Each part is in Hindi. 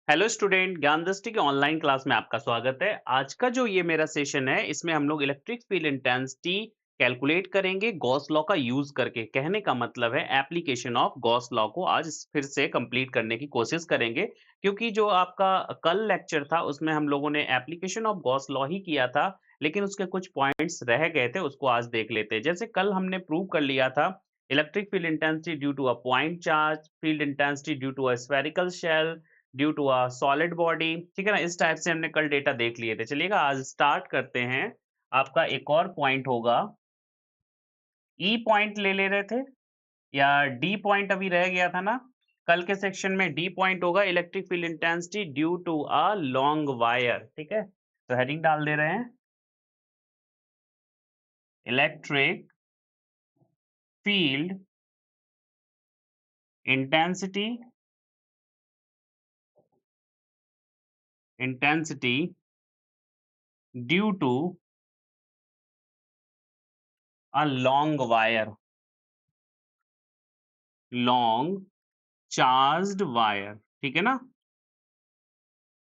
हेलो स्टूडेंट, ज्ञान दृष्टि के ऑनलाइन क्लास में आपका स्वागत है। आज का जो ये मेरा सेशन है, इसमें हम लोग इलेक्ट्रिक फील्ड इंटेंसिटी कैलकुलेट करेंगे गॉस लॉ का यूज करके। कहने का मतलब है एप्लीकेशन ऑफ गॉस लॉ को आज फिर से कंप्लीट करने की कोशिश करेंगे, क्योंकि जो आपका कल लेक्चर था उसमें हम लोगों ने एप्लीकेशन ऑफ गॉस लॉ ही किया था, लेकिन उसके कुछ पॉइंट्स रह गए थे, उसको आज देख लेते हैं। जैसे कल हमने प्रूव कर लिया था electric field intensity due to a point charge, field intensity due to a spherical shell, due to a solid body. ठीक है ना? इस टाइप से हमने कल डेटा देख लिए थे। चलिएगा आज स्टार्ट करते हैं। आपका एक और पॉइंट होगा, ई पॉइंट ले ले रहे थे या डी पॉइंट अभी रह गया था ना? कल के सेक्शन में डी पॉइंट होगा electric field intensity due to a long wire. ठीक है, तो हेडिंग डाल दे रहे हैं electric field intensity intensity due to a long wire, long charged wire. ठीक है ना?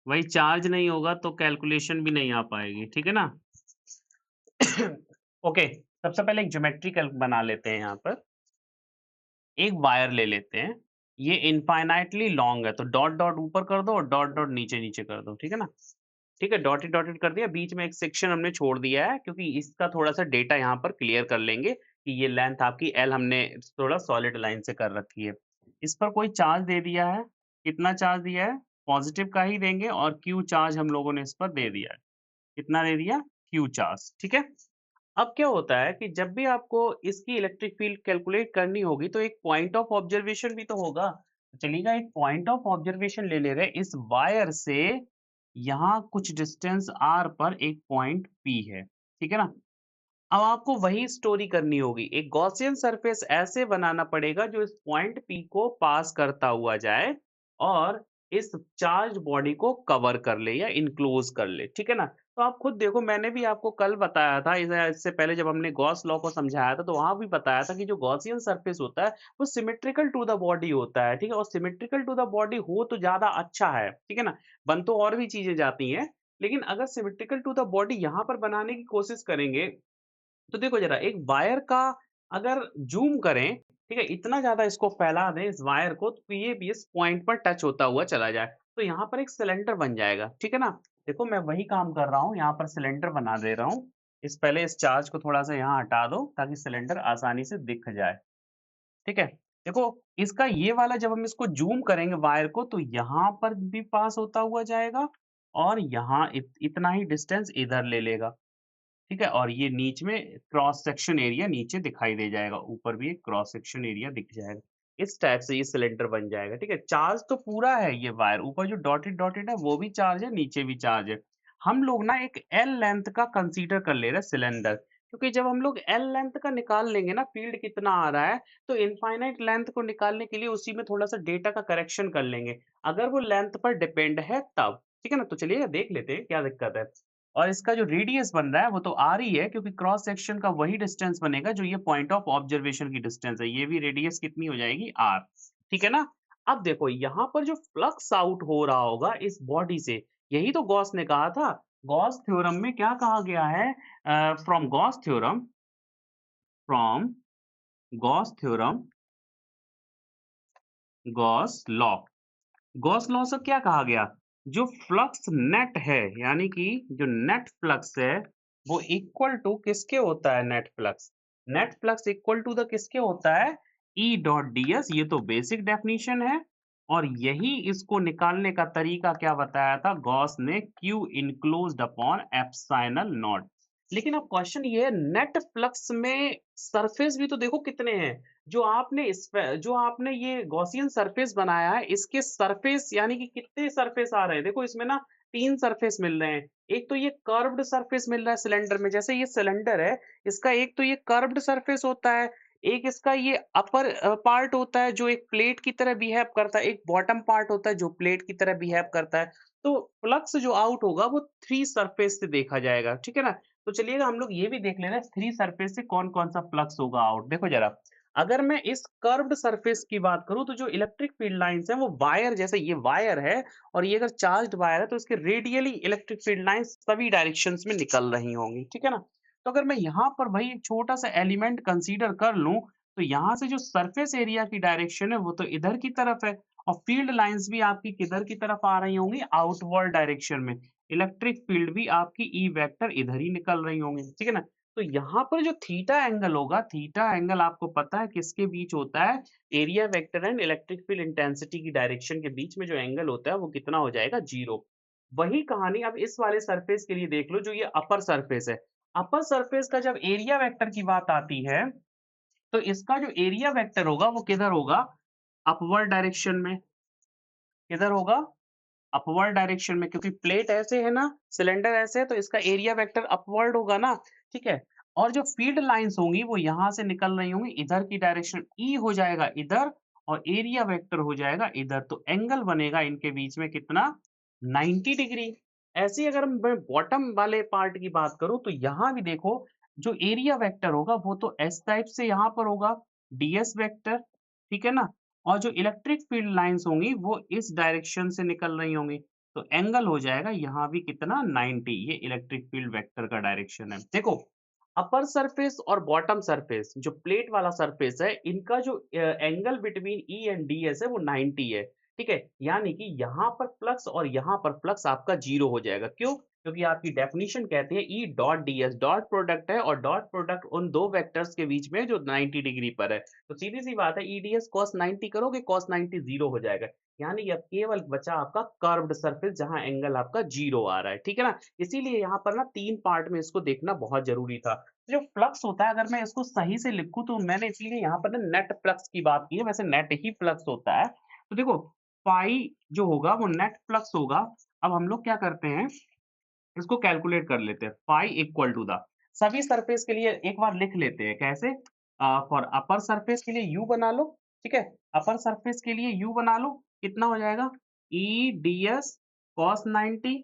वही चार्ज नहीं होगा तो कैलकुलेशन भी नहीं आ पाएगी। ठीक है ना? ओके, सबसे पहले एक ज्योमेट्रिकल बना लेते हैं। यहाँ पर एक वायर ले लेते हैं। ये इनफाइनाइटली लॉन्ग है, तो डॉट डॉट ऊपर कर दो और डॉट डॉट नीचे नीचे कर दो। ठीक है ना? ठीक है, डॉटेड डॉटेड कर दिया। बीच में एक सेक्शन हमने छोड़ दिया है, क्योंकि इसका थोड़ा सा डेटा यहाँ पर क्लियर कर लेंगे कि ये लेंथ आपकी एल हमने थोड़ा सॉलिड लाइन से कर रखी है। इस पर कोई चार्ज दे दिया है। कितना चार्ज दिया है? पॉजिटिव का ही देंगे, और क्यू चार्ज हम लोगों ने इस पर दे दिया है। कितना दे दिया? Q charge. ठीक है। अब क्या होता है कि जब भी आपको इसकी इलेक्ट्रिक फील्ड कैलकुलेट करनी होगी, तो एक पॉइंट ऑफ ऑब्जर्वेशन भी तो होगा। तो चलिएगा, एक पॉइंट ऑफ ऑब्जर्वेशन ले ले रहे हैं। इस वायर से यहाँ कुछ डिस्टेंस आर पर एक पॉइंट पी है। ठीक है ना? अब आपको वही स्टोरी करनी होगी। एक गॉसियन सरफेस ऐसे बनाना पड़ेगा जो इस पॉइंट पी को पास करता हुआ जाए और इस चार्ज बॉडी को कवर कर ले या इनक्लोज कर ले। ठीक है ना? तो आप खुद देखो, मैंने भी आपको कल बताया था, इससे पहले जब हमने गॉस लॉ को समझाया था, तो वहां भी बताया था कि जो गॉसियन सरफेस होता है वो सिमेट्रिकल टू द बॉडी होता है। ठीक है, और सिमेट्रिकल टू द बॉडी हो तो ज्यादा अच्छा है। ठीक है ना? बन तो और भी चीजें जाती हैं, लेकिन अगर सिमेट्रिकल टू द बॉडी यहाँ पर बनाने की कोशिश करेंगे, तो देखो जरा, एक वायर का अगर जूम करें, ठीक है, इतना ज़्यादा इसको फैला दें इस वायर को, तो ये भी इस पॉइंट पर टच होता हुआ चला जाए, तो यहाँ पर एक सिलेंडर बन जाएगा। ठीक है ना? देखो मैं वही काम कर रहा हूँ, यहाँ पर सिलेंडर बना दे रहा हूँ। पहले इस चार्ज को थोड़ा-सा यहाँ हटा दो ताकि सिलेंडर आसानी से दिख जाए। ठीक है? देखो, इसका ये वाला जब हम इसको जूम करेंगे वायर को, तो यहाँ पर भी पास होता हुआ जाएगा और यहाँ इतना ही डिस्टेंस इधर ले लेगा। ठीक है? और ये नीच में क्रॉस सेक्शन एरिया नीचे दिखाई दे जाएगा, ऊपर भी एक क्रॉस सेक्शन एरिया दिख जाएगा। इस टाइप से ये सिलेंडर बन जाएगा। ठीक है? चार्ज तो पूरा है ये वायर, ऊपर जो डॉटेड डॉटेड है वो भी चार्ज है, नीचे भी चार्ज है। हम लोग ना एक एल लेंथ का कंसीडर कर ले रहे हैं सिलेंडर, क्योंकि जब हम लोग एल लेंथ का निकाल लेंगे ना फील्ड कितना आ रहा है, तो इनफाइनाइट लेंथ को निकालने के लिए उसी में थोड़ा-सा डेटा का करेक्शन कर लेंगे, अगर वो लेंथ पर डिपेंड है तब। ठीक है ना? तो चलिए देख लेते हैं क्या दिक्कत है। और इसका जो रेडियस बन रहा है वो तो आर ही है, क्योंकि क्रॉस सेक्शन का वही डिस्टेंस बनेगा जो ये पॉइंट ऑफ ऑब्जर्वेशन की डिस्टेंस है। ये भी रेडियस कितनी हो जाएगी? आर। ठीक है ना? अब देखो यहाँ पर जो फ्लक्स आउट हो रहा होगा इस बॉडी से, यही तो गॉस ने कहा था। गॉस थ्योरम में क्या कहा गया है? From Gauss theorem, Gauss law, Gauss law से क्या कहा गया? जो फ्लक्स नेट है, यानी कि जो नेट फ्लक्स है, वो इक्वल टू किसके होता है? Net flux. Net flux equal to the किसके होता है? E dot ds। ये तो बेसिक डेफिनेशन है, और यही इसको निकालने का तरीका क्या बताया था गॉस ने? Q enclosed upon epsilon not. लेकिन अब क्वेश्चन ये है, नेट फ्लक्स में सरफेस भी तो देखो कितने हैं। जो आपने ये गॉसियन सरफेस बनाया है, इसके सरफेस यानी कि कितने सरफेस आ रहे हैं? देखो इसमें ना 3 सरफेस मिल रहे हैं। एक तो ये कर्व्ड सरफेस मिल रहा है सिलेंडर में, जैसे ये सिलेंडर है, इसका एक तो ये कर्व्ड सरफेस होता है, एक इसका ये अपर पार्ट होता है जो एक प्लेट की तरह बिहेव करता है, एक बॉटम पार्ट होता है जो प्लेट की तरह बिहेव करता है। तो फ्लक्स जो आउट होगा वो 3 सरफेस से देखा जाएगा। ठीक है ना? तो चलिएगा हम लोग ये भी देख ले रहे हैं 3 सरफेस से कौन-कौन सा फ्लक्स होगा आउट। देखो ज़रा, अगर मैं इस कर्व्ड सरफेस की बात करूँ तो जो इलेक्ट्रिक फील्ड लाइन्स हैं वो वायर जैसे ये वायर है और ये अगर चार्ज्ड वायर है तो इसके रेडियली इलेक्ट्रिक फील्ड लाइन्स सभी डायरेक्शंस में निकल रही होंगी, ठीक है ना? तो अगर मैं यहाँ पर भाई एक छोटा-सा एलिमेंट कंसीडर कर लूँ, तो यहाँ से जो सरफेस एरिया की डायरेक्शन है वो तो इधर की तरफ है और फील्ड लाइन्स भी आपकी किधर की तरफ आ रही होंगी? आउटवर्ड डायरेक्शन में। इलेक्ट्रिक फील्ड भी आपकी ई वेक्टर इधर ही निकल रही होंगी, ठीक है ना? तो यहाँ पर जो थीटा एंगल होगा, थीटा एंगल आपको पता है किसके बीच होता है? Area vector and electric field intensity की डायरेक्शन के बीच में जो एंगल होता है वो कितना हो जाएगा? 0। वही कहानी अब इस वाले सरफेस के लिए देख लो जो ये अपर सरफेस है। अपर सरफेस का जब एरिया वेक्टर की बात आती है, तो इसका जो एरिया वेक्टर होगा वो किधर होगा? अपवर्ड डायरेक्शन में। किधर होगा? अपवर्ड डायरेक्शन में क्योंकि प्लेट ऐसे है ना, सिलेंडर ऐसे है तो इसका एरिया वेक्टर अपवर्ड होगा ना, ठीक है? और जो फील्ड लाइन्स होंगी वो यहाँ से निकल रही होंगी इधर की डायरेक्शन ई हो जाएगा इधर और एरिया वेक्टर हो जाएगा इधर। तो एंगल बनेगा इनके बीच में कितना? 90 डिग्री। ऐसे ही अगर मैं बॉटम वाले पार्ट की बात करूँ तो यहाँ भी देखो जो एरिया वेक्टर होगा वो तो एस टाइप से यहाँ पर होगा, डीएस वेक्टर, ठीक है ना? और जो इलेक्ट्रिक फील्ड लाइन्स होंगी वो इस डायरेक्शन से निकल रही होंगी। तो एंगल हो जाएगा यहाँ भी कितना 90 ये इलेक्ट्रिक फील्ड वेक्टर का डायरेक्शन है। देखो अपर सरफेस और बॉटम सरफेस जो प्लेट वाला सरफेस है इनका जो angle between E and DS है वो 90 है। ठीक है? यानी कि यहाँ पर फ्लक्स और यहाँ पर फ्लक्स आपका 0 हो जाएगा। क्यों? क्योंकि आपकी डेफिनिशन कहती है E dot DS dot product है और डॉट प्रोडक्ट उन 2 वेक्टर्स के बीच में जो 90 डिग्री पर है। तो सीधी-सी बात है ईडीएस कॉस 90 करोगे कॉस 90 0 हो जाएगा। यानी कि अब केवल बचा आपका कर्व्ड सरफेस जहाँ एंगल आपका 0 आ रहा है, ठीक है ना? इसीलिए यहाँ पर ना 3 पार्ट में इसको देखना बहुत ज़रूरी था। जो फ्लक्स होता है अगर मैं इसको सही से लिखूँ तो मैंने इसीलिए यहाँ पर ना नेट फ्लक्स की बात की है, वैसे नेट ही फ्लक्स होता है। तो देखो पाई जो होगा वो नेट फ्लक्स होगा। अब हम लोग क्या करते हैं इसको कैलकुलेट कर लेते हैं। पाई इक्वल टू द सभी सरफेस के लिए एक बार लिख लेते हैं कैसे? फॉर अपर सरफेस के लिए यू बना लो, ठीक है? अपर सरफेस के लिए यू बना लो, कितना हो जाएगा? E DS cos 90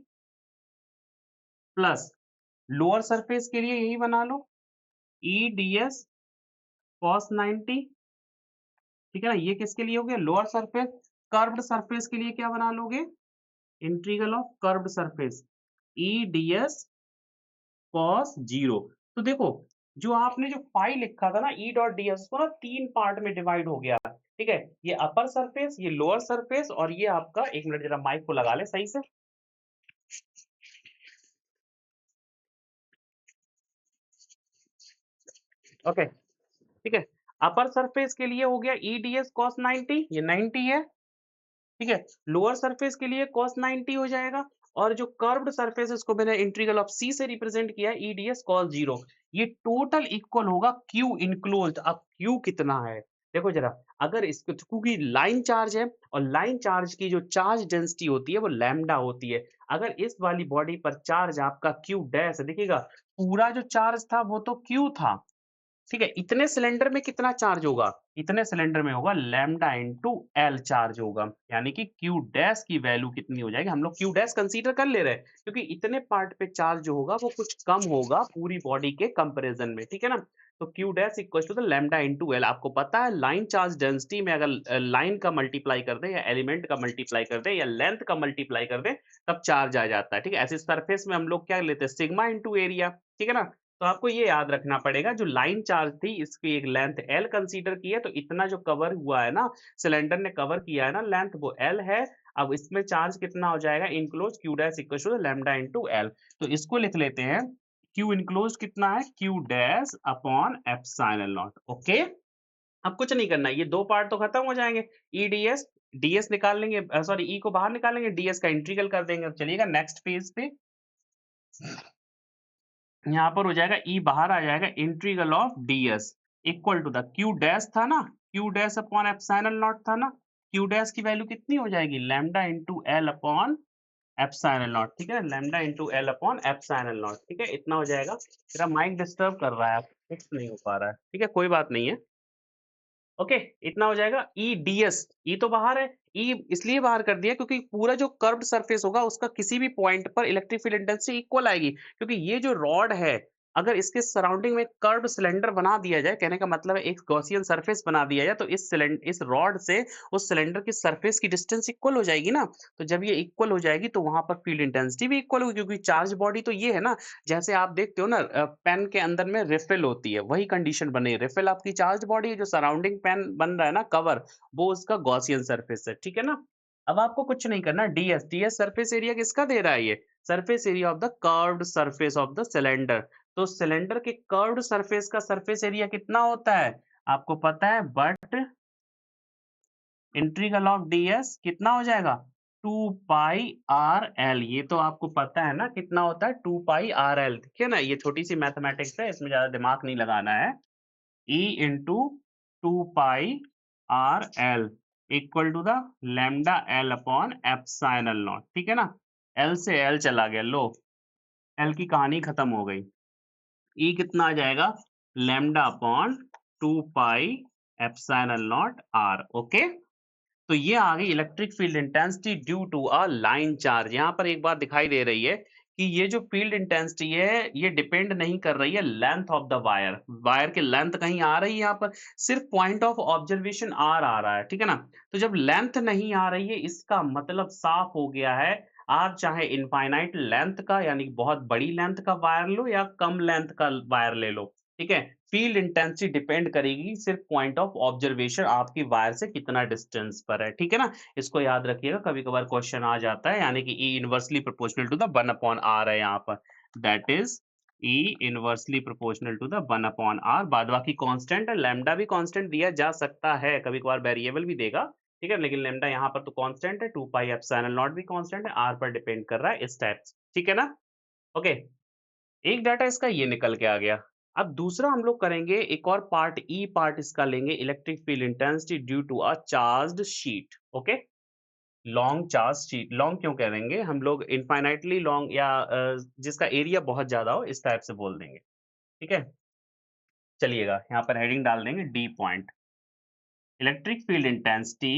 plus lower surface के लिए यही बना लो, ई डीएस कॉस 90, ठीक है ना? ये किसके लिए हो गया? Lower surface. कर्व्ड सरफेस के लिए क्या बना लोगे? Integral of curved surface, E DS cos 0। तो देखो, जो आपने जो पाई लिखा था ना ई डॉट डीएस उसको ना 3 पार्ट में डिवाइड हो गया, ठीक है? ये अपर सरफेस, ये लोअर सरफेस और ये आपका 1 मिनट ज़रा माइक को लगा लें सही से। ओके, ठीक है? अपर सरफेस के लिए हो गया ई डीएस कॉस 90 ये 90 है, ठीक है? लोअर सरफेस के लिए कॉस 90 हो जाएगा और जो कर्व्ड सरफेस है उसको मैंने इंटीग्रल ऑफ सी से रिप्रेजेंट किया है ई डीएस कॉस 0। ये टोटल इक्वल होगा क्यू इनक्लोज्ड। अब क्यू कितना है? देखो ज़रा अगर इसको क्योंकि लाइन चार्ज है और लाइन चार्ज की जो चार्ज डेंसिटी होती है वो लैम्ब्डा होती है। अगर इस वाली बॉडी पर चार्ज आपका क्यू डैश है देखिएगा पूरा जो चार्ज था वो तो क्यू था, ठीक है? इतने सिलेंडर में कितना चार्ज होगा? इतने सिलेंडर में होगा लैम्ब्डा इंटू एल चार्ज होगा। यानी कि क्यू डैश की वैल्यू कितनी हो जाएगी? हम लोग क्यू डैश कंसीडर कर ले रहे हैं क्योंकि इतने पार्ट पे चार्ज जो होगा वो कुछ कम होगा पूरी बॉडी के कंपैरिजन में, ठीक है ना? तो Q dash equals to the lambda into L. आपको पता है लाइन चार्ज डेंसिटी में अगर लाइन का मल्टीप्लाई कर दें या एलिमेंट का मल्टीप्लाई कर दें या लेंथ का मल्टीप्लाई कर दें तब चार्ज आ जाता है, ठीक है? ऐसे सरफेस में हम लोग क्या लेते हैं सिग्मा इंटू एरिया, ठीक है ना? तो आपको ये याद रखना पड़ेगा जो लाइन चार्ज थी इसकी एक लेंथ एल कंसीडर की है तो इतना जो कवर हुआ है ना सिलेंडर ने कवर किया है ना लेंथ वो एल है। अब इसमें चार्ज कितना हो जाएगा enclose Q dash equal to lambda into L. तो इसको लिख लेते हैं क्यू इनक्लोज कितना है Q dash upon epsilon naught. Okay अब कुछ नहीं करना है ये दो पार्ट तो खत्म हो जाएंगे। ई डीएस डीएस निकाल लेंगे सॉरी ई को बाहर निकालेंगे डीएस का इंटीग्रल कर देंगे। अब चलिएगा नेक्स्ट पेज पे यहाँ पर हो जाएगा ई बाहर आ जाएगा integral of DS equal to the Q dash था ना Q dash upon epsilon naught था ना क्यू डैश की वैल्यू कितनी हो जाएगी lambda into L upon epsilon naught, ठीक है? Lambda into L upon epsilon naught, ठीक है? इतना हो जाएगा। मेरा माइक डिस्टर्ब कर रहा है फिक्स नहीं हो पा रहा है, ठीक है? कोई बात नहीं है। ओके इतना हो जाएगा ई डीएस ई तो बाहर है ई इसलिए बाहर कर दिया क्योंकि पूरा जो कर्व्ड सरफेस होगा उसका किसी भी पॉइंट पर इलेक्ट्रिक फील्ड इंटेंसिटी इक्वल आएगी क्योंकि ये जो रॉड है अगर इसके सराउंडिंग में कर्व्ड सिलेंडर बना दिया जाए, कहने का मतलब है एक गॉसियन सरफेस बना दिया जाए, तो इस रॉड से उस सिलेंडर की सरफेस की डिस्टेंस इक्वल हो जाएगी ना। तो जब ये इक्वल हो जाएगी तो वहां पर फील्ड इंटेंसिटी भी इक्वल होगी, क्योंकि चार्ज बॉडी तो ये है ना, जैसे आप देखते हो ना पेन के अंदर में रिफिल होती है, वही कंडीशन बनी। रिफिल आपकी चार्ज बॉडी है, जो सराउंडिंग पेन बन रहा है ना कवर, वो उसका गॉसियन सरफेस है, ठीक है ना। अब आपको कुछ नहीं करना, ds सरफेस एरिया किसका दे रहा है, ये surface area of the curved surface of the cylinder. तो सिलेंडर के कर्व्ड सरफेस का सरफेस एरिया कितना होता है, आपको पता है, बट इंटीग्रल ऑफ ds कितना हो जाएगा, 2 पाई आर एल। ये तो आपको पता है ना कितना होता है, 2 पाई आर एल, ठीक है ना। ये छोटी सी मैथमेटिक्स है, इसमें ज्यादा दिमाग नहीं लगाना है। E into 2 pi R L equal to the lambda L upon epsilon naught, ठीक है ना। एल से एल चला गया, लो एल की कहानी खत्म हो गई। ई कितना आ जाएगा, lambda upon 2 pi epsilon naught R, okay. तो ये आ गई electric field intensity due to a line charge. यहाँ पर एक बात दिखाई दे रही है कि ये जो फील्ड इंटेंसिटी है ये डिपेंड नहीं कर रही है length of the wire. Wire की लेंथ कहीं आ रही है, यहाँ पर सिर्फ पॉइंट ऑफ ऑब्जर्वेशन आर आ रहा है, ठीक है ना। तो जब लेंथ नहीं आ रही है, इसका मतलब साफ हो गया है, आप चाहे इनफाइनाइट लेंथ का यानी बहुत बड़ी लेंथ का वायर लो या कम लेंथ का वायर ले लो, ठीक है, फील्ड इंटेंसिटी डिपेंड करेगी सिर्फ पॉइंट ऑफ ऑब्जर्वेशन आपकी वायर से कितना डिस्टेंस पर है, ठीक है ना। इसको याद रखिएगा, कभी कभार क्वेश्चन आ जाता है, यानी कि E inversely proportional to the 1 upon R है यहाँ पर, that is E inversely proportional to the 1 upon R. बाद बाकी कांस्टेंट है, लैम्डा भी कांस्टेंट दिया जा सकता है, कभी कभार वेरिएबल भी देगा, ठीक है, लेकिन लैम्डा यहाँ पर तो कांस्टेंट है, 2 पाई एप्सिलॉन नॉट भी कांस्टेंट है, आर पर डिपेंड कर रहा है, इस टाइप से, ठीक है ना। ओके, एक डाटा इसका ये निकल के आ गया। अब दूसरा हम लोग करेंगे, एक और पार्ट, ई पार्ट इसका लेंगे, electric field intensity due to a charged sheet, okay. Long charge sheet, long क्यों करेंगे हम लोग, इनफाइनाइटली लॉन्ग या जिसका एरिया बहुत ज्यादा हो, इस टाइप से बोल देंगे, ठीक है। चलिएगा यहाँ पर हेडिंग डाल देंगे D point, electric field intensity,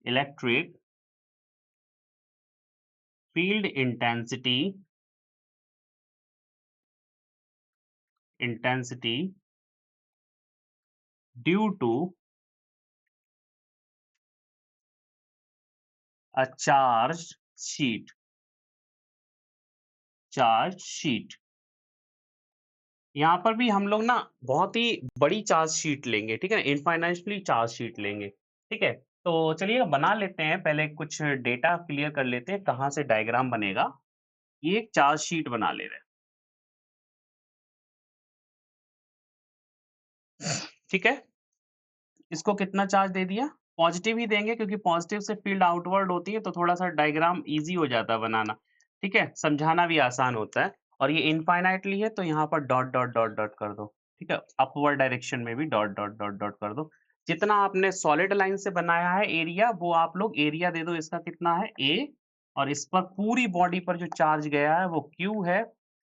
electric field intensity, intensity due to a charge sheet, charge sheet. यहाँ पर भी हम लोग ना बहुत ही बड़ी चार्ज शीट लेंगे, ठीक है, इनफाइनाइटली चार्ज शीट लेंगे, ठीक है। तो चलिए बना लेते हैं, पहले कुछ डेटा क्लियर कर लेते हैं, कहाँ से डायग्राम बनेगा। ये एक चार्ज शीट बना ले रहे हैं, ठीक है। इसको कितना चार्ज दे दिया, पॉजिटिव ही देंगे, क्योंकि पॉजिटिव से फील्ड आउटवर्ड होती है, तो थोड़ा सा डायग्राम इजी हो जाता है बनाना, ठीक है, समझाना भी आसान होता है। और ये इनफाइनाइटली है, तो यहाँ पर डॉट डॉट डॉट डॉट कर दो, ठीक है, अपवर्ड डायरेक्शन में भी डॉट डॉट डॉट डॉट कर दो। जितना आपने सॉलिड लाइन से बनाया है एरिया, वो आप लोग एरिया दे दो, इसका कितना है ए, और इस पर पूरी बॉडी पर जो चार्ज गया है वो क्यू है,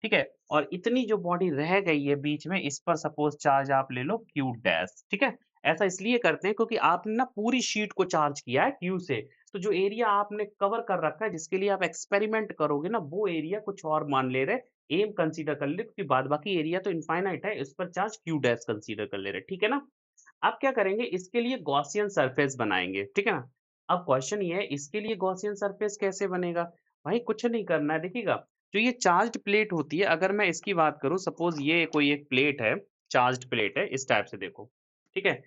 ठीक है। और इतनी जो बॉडी रह गई है बीच में, इस पर सपोज चार्ज आप ले लो क्यू डैश, ठीक है। ऐसा इसलिए करते हैं क्योंकि आपने ना पूरी शीट को चार्ज किया है क्यू से, तो जो एरिया आपने कवर कर रखा है जिसके लिए आप एक्सपेरिमेंट करोगे ना, वो एरिया कुछ और मान ले रहे, एम कंसीडर कर ले, क्योंकि बाद बाकी एरिया तो इनफाइनाइट है, इस पर चार्ज क्यू डैश कंसीडर कर ले रहे, ठीक है ना। अब क्या करेंगे, इसके लिए गॉसियन सरफेस बनाएंगे, ठीक है ना। अब क्वेश्चन ये है, इसके लिए गॉसियन सरफेस कैसे बनेगा, भाई कुछ नहीं करना है, देखिएगा, जो ये चार्ज प्लेट होती है, अगर मैं इसकी बात करूं, सपोज ये कोई एक प्लेट है, चार्ज प्लेट है, इस टाइप से देखो, ठीक है।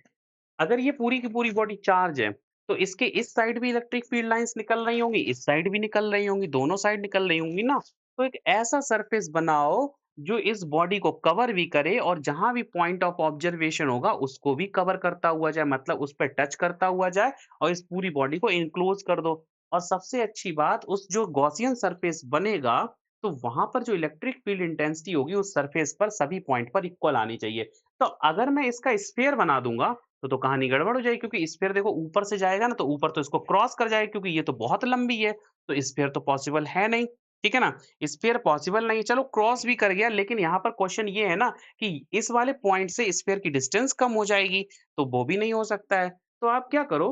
अगर ये पूरी की पूरी बॉडी चार्ज है, तो इसके इस साइड भी इलेक्ट्रिक फील्ड लाइंस निकल रही होंगी, इस साइड भी निकल रही होंगी, दोनों साइड निकल रही होंगी ना। तो एक ऐसा सरफेस बनाओ जो इस बॉडी को कवर भी करे, और जहां भी पॉइंट ऑफ ऑब्जर्वेशन होगा उसको भी कवर करता हुआ जाए, मतलब उस पर टच करता हुआ जाए, और इस पूरी बॉडी को इनक्लोज कर दो। और सबसे अच्छी बात, उस जो गॉसियन सरफेस बनेगा, तो वहां पर जो इलेक्ट्रिक फील्ड इंटेंसिटी होगी उस सरफेस पर सभी पॉइंट पर इक्वल आनी चाहिए। तो अगर मैं इसका स्फीयर बना दूंगा, तो कहानी गड़बड़ हो जाएगी, क्योंकि स्फीयर देखो ऊपर से जाएगा ना, तो ऊपर तो इसको क्रॉस कर जाएगा, क्योंकि ये तो बहुत लंबी है, तो स्फीयर तो पॉसिबल है नहीं, ठीक है ना। स्फीयर पॉसिबल नहीं, चलो क्रॉस भी कर गया, लेकिन यहाँ पर क्वेश्चन ये है ना कि इस वाले पॉइंट से स्फीयर की डिस्टेंस कम हो जाएगी, तो वो भी नहीं हो सकता है। तो आप क्या करो,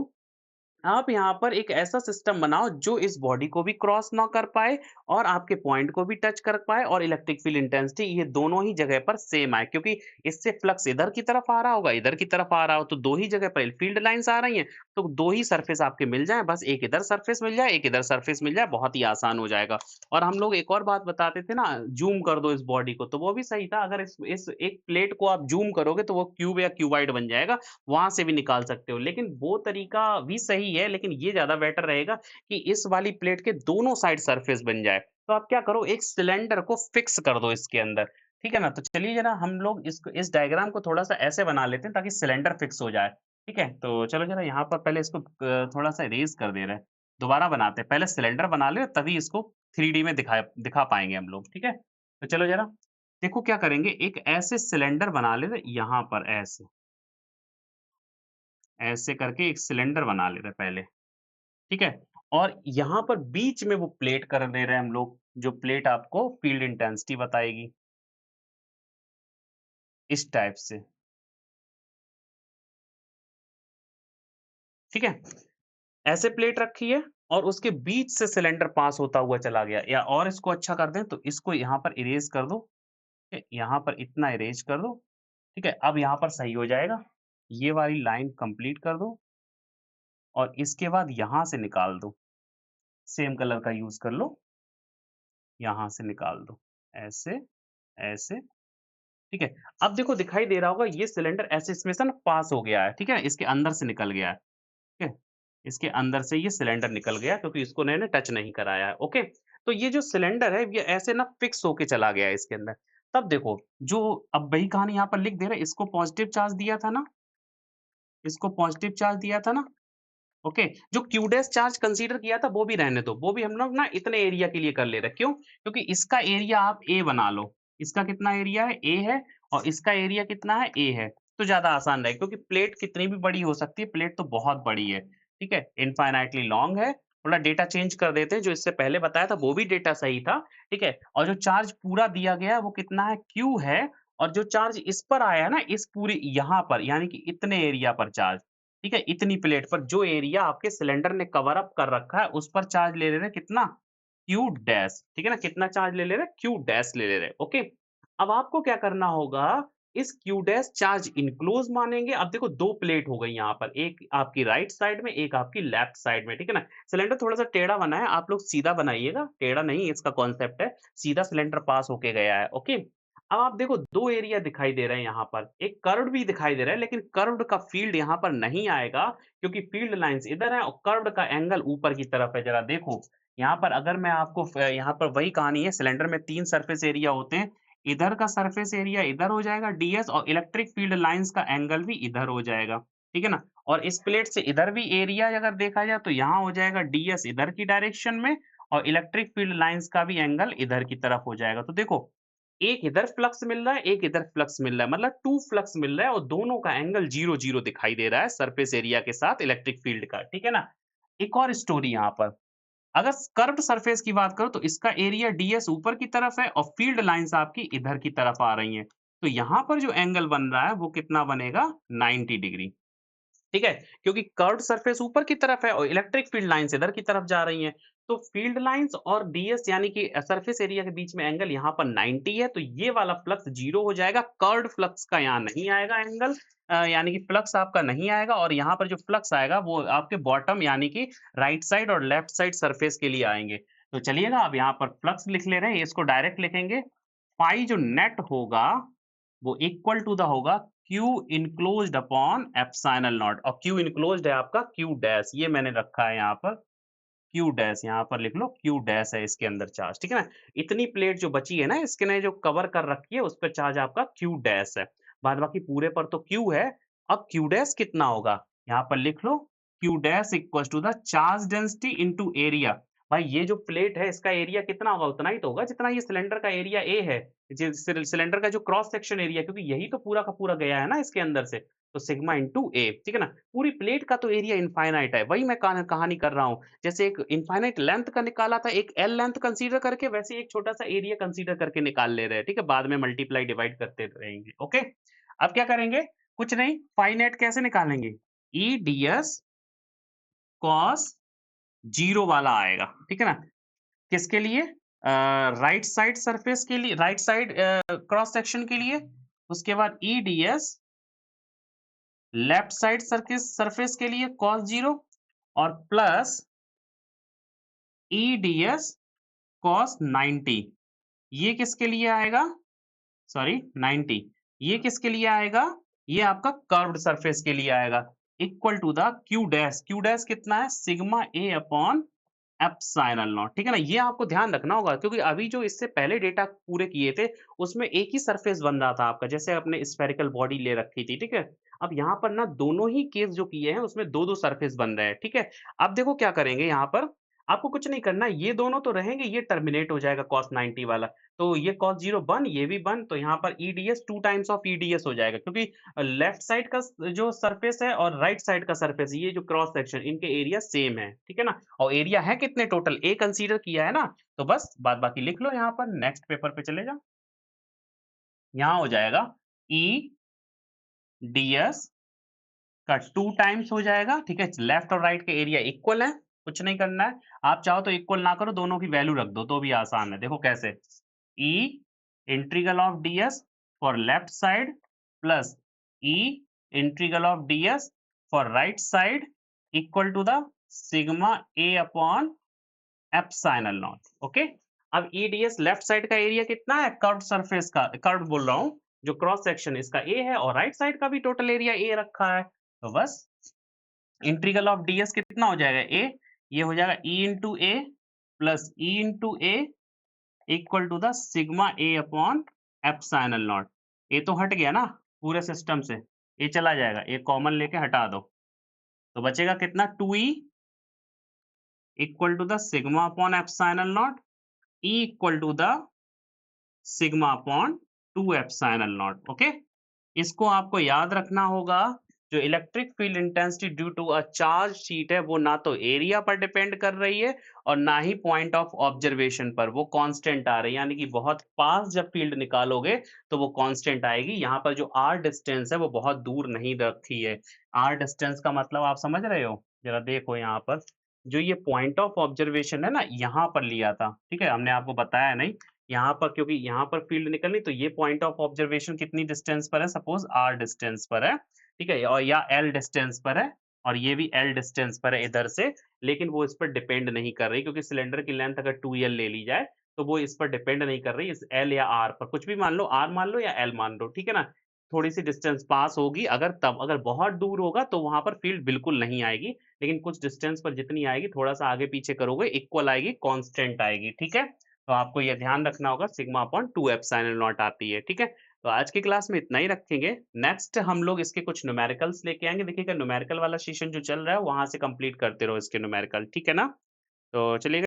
आप यहाँ पर एक ऐसा सिस्टम बनाओ जो इस बॉडी को भी क्रॉस ना कर पाए और आपके पॉइंट को भी टच कर पाए और इलेक्ट्रिक फील्ड इंटेंसिटी ये दोनों ही जगह पर सेम आए, क्योंकि इससे फ्लक्स इधर की तरफ आ रहा होगा, इधर की तरफ आ रहा हो तो दो ही जगह पर फील्ड लाइंस आ रही हैं, तो दो ही सरफेस आपके मिल जाए, बस एक इधर सरफेस मिल जाए, एक इधर सरफेस मिल जाए, बहुत ही आसान हो जाएगा। और हम लोग एक और बात बताते थे ना, जूम कर दो इस बॉडी को, तो वो भी सही था। अगर इस एक प्लेट को आप जूम करोगे तो वो क्यूब या क्यूबाइड बन जाएगा, वहाँ से भी निकाल सकते हो। लेकिन वो तरीका भी सही है, लेकिन ये ज़्यादा बेटर रहेगा कि इस वाली प्लेट के दोनों साइड सरफेस बन जाए। तो आप क्या करो, एक सिलेंडर को फिक्स कर दो इसके अंदर, ठीक है ना? तो चलिए ज़रा हम लोग इसको इस डायग्राम को थोड़ा-सा ऐसे बना लेते हैं ताकि सिलेंडर फिक्स हो जाए, ठीक है? तो चलो ज़रा यहाँ पर पहले इसको थोड़ा-सा इरेज़ कर दे रहे हैं। दोबारा बनाते हैं, पहले सिलेंडर बना लें तभी इसको 3D में दिखा पाएँगे हम लोग, ठीक है? तो चलो ज़रा, देखो क्या करेंगे, एक ऐसे सिलेंडर बना लेते हैं यहाँ पर ऐसे। ऐसे करके एक सिलेंडर बना ले रहे हैं पहले, ठीक है? और यहाँ पर बीच में वो प्लेट कर दे रहे हैं हम लोग, जो प्लेट आपको फ़ील्ड इंटेंसिटी बताएगी, इस टाइप से, ठीक है? ऐसे प्लेट रखी है और उसके बीच से सिलेंडर पास होता हुआ चला गया, या और इसको अच्छा कर दें तो इसको यहाँ पर इरेज़ कर दो, ठीक है? यहाँ पर इतना इरेज़ कर दो, ठीक है? अब यहाँ पर सही हो जाएगा। ये वाली लाइन कंप्लीट कर दो और इसके बाद यहाँ से निकाल दो, सेम कलर का यूज़ कर लो, यहाँ से निकाल दो, ऐसे, ऐसे, ठीक है? अब देखो दिखाई दे रहा होगा ये सिलेंडर ऐसे इसमें से ना पास हो गया है, ठीक है? इसके अंदर से निकल गया है, ठीक है? इसके अंदर से ये सिलेंडर निकल गया क्योंकि इसको मैंने टच नहीं कराया है, ओके? तो ये जो सिलेंडर है ये ऐसे ना फिक्स होके चला गया है इसके अंदर। तब देखो, जो अब वही कहानी यहाँ पर लिख दे रहा है, इसको पॉज़िटिव चार्ज दिया था ना, इसको पॉज़िटिव चार्ज दिया था ना, ओके? जो क्यू डैश चार्ज कंसीडर किया था वो भी रहने दो, वो भी हम लोग ना इतने एरिया के लिए कर ले रहे हैं, क्यों? क्योंकि इसका एरिया आप A बना लो, इसका कितना एरिया है? A है और इसका एरिया कितना है? A है, तो ज़्यादा आसान रहेगा क्योंकि प्लेट कितनी भी बड़ी हो सकती है, प्लेट तो बहुत बड़ी है, ठीक है? इनफाइनाइटली लॉन्ग है, थोड़ा डेटा चेंज कर देते हैं, जो इससे पहले बताया था वो भी डेटा सही था, ठीक है? और जो चार्ज पूरा दिया गया है वो कितना है? Q है, और जो चार्ज इस पर आया है ना, इस पूरी यहाँ पर यानी कि इतने एरिया पर चार्ज, ठीक है? इतनी प्लेट पर जो एरिया आपके सिलेंडर ने कवर अप कर रखा है, उस पर चार्ज ले ले रहे हैं कितना? Q डैश, ठीक है ना? कितना चार्ज ले ले रहे हैं? Q डैश ले ले रहे हैं, ओके? अब आपको क्या करना होगा, इस Q डैश चार्ज इनक्लोज़ मानेंगे। अब देखो 2 प्लेट हो गई यहाँ पर, एक आपकी राइट साइड में, एक आपकी लेफ्ट साइड में, ठीक है ना? सिलेंडर थोड़ा-सा टेढ़ा बना है, आप लोग सीधा बनाइएगा, टेढ़ा नहीं इसका कॉन्सेप्ट है, सीधा सिलेंडर पास होके गया है, ओके? अब आप देखो 2 एरिया दिखाई दे रहे हैं यहाँ पर, एक कर्व्ड भी दिखाई दे रहा है, लेकिन कर्व्ड का फ़ील्ड यहाँ पर नहीं आएगा क्योंकि फ़ील्ड लाइन्स इधर हैं और कर्व्ड का एंगल ऊपर की तरफ है। ज़रा देखो, यहाँ पर अगर मैं आपको यहाँ पर वही कहानी है, सिलेंडर में 3 सरफेस एरिया होते हैं, इधर का सरफेस एरिया इधर हो जाएगा डीएस और इलेक्ट्रिक फ़ील्ड लाइन्स का एंगल भी इधर हो जाएगा, ठीक है ना? और इस प्लेट से इधर भी एरिया अगर देखा जाए तो यहाँ हो जाएगा डीएस इधर की डायरेक्शन में और इलेक्ट्रिक फ़ील्ड लाइन्स का भी एंगल इधर की तरफ हो जाएगा। तो देखो, एक इधर फ्लक्स मिल रहा है, एक इधर फ्लक्स मिल रहा है, मतलब 2 फ्लक्स मिल रहा है और दोनों का एंगल 0-0 दिखाई दे रहा है सरफेस एरिया के साथ इलेक्ट्रिक फील्ड का, ठीक है ना? एक और स्टोरी यहाँ पर, अगर कर्व्ड सरफेस की बात करो तो इसका एरिया डीएस ऊपर की तरफ है और फील्ड लाइन्स आपकी इधर की तरफ आ रही हैं। तो यहाँ पर जो एंगल बन रहा है वो कितना बनेगा? 90 डिग्री। ठीक है? क्योंकि कर्व्ड सरफेस ऊपर की तरफ है और इलेक्ट्रिक फील्ड लाइन्स इधर की तरफ जा रही हैं। तो फील्ड लाइन्स और डीएस यानी कि सरफेस एरिया के बीच में एंगल यहाँ पर 90 है, तो ये वाला फ्लक्स 0 हो जाएगा। कर्व्ड फ्लक्स का यहाँ नहीं आएगा एंगल, यानी कि फ्लक्स आपका नहीं आएगा और यहाँ पर जो फ्लक्स आएगा वो आपके बॉटम यानी कि राइट साइड और लेफ्ट साइड सरफेस के लिए आएँगे। तो चलिएगा अब यहाँ पर फ्लक्स लिख ले रहे हैं, इसको डायरेक्ट लिखेंगे। फाई जो नेट होगा वो इक्वल टू द होगा Q enclosed upon epsilon not, और Q इनक्लोज्ड है आपका Q डैश, ये मैंने रखा है यहाँ पर Q डैश, यहाँ पर लिख लो Q डैश है इसके अंदर चार्ज, ठीक है ना? इतनी प्लेट जो बची है ना इसके ने जो कवर कर रखी है उस पे चार्ज आपका Q डैश है। बाद बाकी पूरे पर तो Q है। अब Q डैश कितना होगा? यहाँ पर लिख लो Q dash equals to the charge density into area. भाई ये जो प्लेट है इसका एरिया कितना होगा? उतना ही तो होगा जितना ये सिलेंडर का एरिया A है। सिलेंडर का जो क्रॉस सेक्शन एरिया, क्योंकि यही तो पूरा का पूरा गया है ना इसके अंदर से, तो सिग्मा इंटू ए, ठीक है ना? पूरी प्लेट का तो एरिया इनफाइनाइट है, वही मैं कहानी कर रहा हूँ। जैसे एक इनफाइनाइट लेंथ का निकाला था, एक एल लेंथ कंसीडर करके, वैसे एक छोटा सा एरिया कंसीडर करके निकाल ले रहे हैं, ठीक है? बाद में मल्टीप्लाई डिवाइड करते रहेंगे, ओके? अब क्या करेंगे? कुछ नहीं, फाइनाइट कैसे निकालेंगे? ई डी एस cos 0 वाला आएगा, ठीक है ना? किसके लिए? राइट साइड सरफेस के लिए, राइट साइड क्रॉस सेक्शन के लिए, उसके बाद EDS लेफ्ट साइड सरफेस के लिए cos 0 और प्लस EDS cos 90 ये किसके लिए आएगा? सॉरी 90 ये किसके लिए आएगा? ये आपका कर्व्ड सरफेस के लिए आएगा equal to the Q dash कितना है? Sigma A upon epsilon naught, ठीक है ना? ये आपको ध्यान रखना होगा क्योंकि अभी जो इससे पहले डेटा पूरे किए थे उसमें एक ही सरफेस बन रहा था आपका, जैसे आपने स्फेरिकल बॉडी ले रखी थी, ठीक है? अब यहाँ पर ना दोनों ही केस जो किए हैं उसमें दो दो सरफेस बन रहे हैं, ठीक है? अब देखो क्या करेंगे यहाँ पर, आपको कुछ नहीं करना, ये दोनों तो रहेंगे, ये टर्मिनेट हो जाएगा cos 90 वाला, तो ये cos 0 बन, ये भी बन, तो यहाँ पर EDS 2 टाइम्स ऑफ EDS हो जाएगा क्योंकि लेफ्ट साइड का जो सरफेस है और राइट साइड का सरफेस, ये जो क्रॉस सेक्शन, इनके एरिया सेम है, ठीक है ना? और एरिया है कितने टोटल? A कंसीडर किया है ना, तो बस बाद बाकी लिख लो यहाँ पर, नेक्स्ट पेपर पे चले जाओ। यहाँ हो जाएगा EDS का 2 टाइम्स हो जाएगा, ठीक है? लेफ्ट और राइट के एरिया इक्वल है, कुछ नहीं करना है। आप चाहो तो इक्वल ना करो, दोनों की वैल्यू रख दो तो भी आसान है। देखो कैसे, E integral of ds for left side plus E integral of ds for right side equal to the sigma A upon epsilon naught, okay? अब EDS लेफ्ट साइड का एरिया कितना है? कर्व्ड सरफेस का, कर्व्ड बोल रहा हूँ, जो क्रॉस सेक्शन इसका A है और राइट साइड का भी टोटल एरिया A रखा है, तो बस इंटीग्रल ऑफ ds कितना हो जाएगा? A, ये हो जाएगा E into A plus E into A equal to the sigma A upon epsilon naught. A तो हट गया ना पूरे सिस्टम से, A चला जाएगा, A कॉमन लेके हटा दो, तो बचेगा कितना? 2E equal to the sigma upon epsilon naught, E equal to the sigma upon 2 epsilon naught, okay? इसको आपको याद रखना होगा, जो electric field intensity due to a charge sheet है वो ना तो एरिया पर डिपेंड कर रही है और ना ही पॉइंट ऑफ ऑब्जर्वेशन पर, वो कांस्टेंट आ रही है, यानी कि बहुत पास जब फील्ड निकालोगे तो वो कांस्टेंट आएगी। यहाँ पर जो r डिस्टेंस है वो बहुत दूर नहीं रखी है। r डिस्टेंस का मतलब आप समझ रहे हो? जरा देखो यहाँ पर, जो ये पॉइंट ऑफ ऑब्जर्वेशन है ना, यहाँ पर लिया था, ठीक है? हमने आपको बताया नहीं, यहाँ पर क्योंकि यहाँ पर फील्ड निकलनी, तो ये पॉइंट ऑफ ऑब्जर्वेशन कितनी डिस्टेंस पर है? सपोज r डिस्टेंस पर है, ठीक है? और या l डिस्टेंस पर है और ये भी l डिस्टेंस पर है इधर से, लेकिन वो इस पर डिपेंड नहीं कर रही क्योंकि सिलेंडर की लेंथ अगर 2l ले ली जाए तो वो इस पर डिपेंड नहीं कर रही, इस l या r पर, कुछ भी मान लो, r मान लो या l मान लो, ठीक है ना? थोड़ी सी डिस्टेंस पास होगी अगर, तब अगर बहुत दूर होगा तो वहां पर फील्ड बिल्कुल नहीं आएगी, लेकिन कुछ डिस्टेंस पर जितनी आएगी, थोड़ा सा आगे पीछे करोगे इक्वल आएगी, कांस्टेंट आएगी, ठीक है? तो आपको ये ध्यान रखना होगा, सिग्मा अपॉन 2 एप्सिलॉन नॉट आती है, ठीक है? तो आज की क्लास में इतना ही रखेंगे। नेक्स्ट हम लोग इसके कुछ न्यूमेरिकल्स लेके आएंगे। देखिएगा न्यूमेरिकल वाला सेशन जो चल रहा है वहां से कंप्लीट करते रहो इसके न्यूमेरिकल, ठीक है ना? तो चलिए।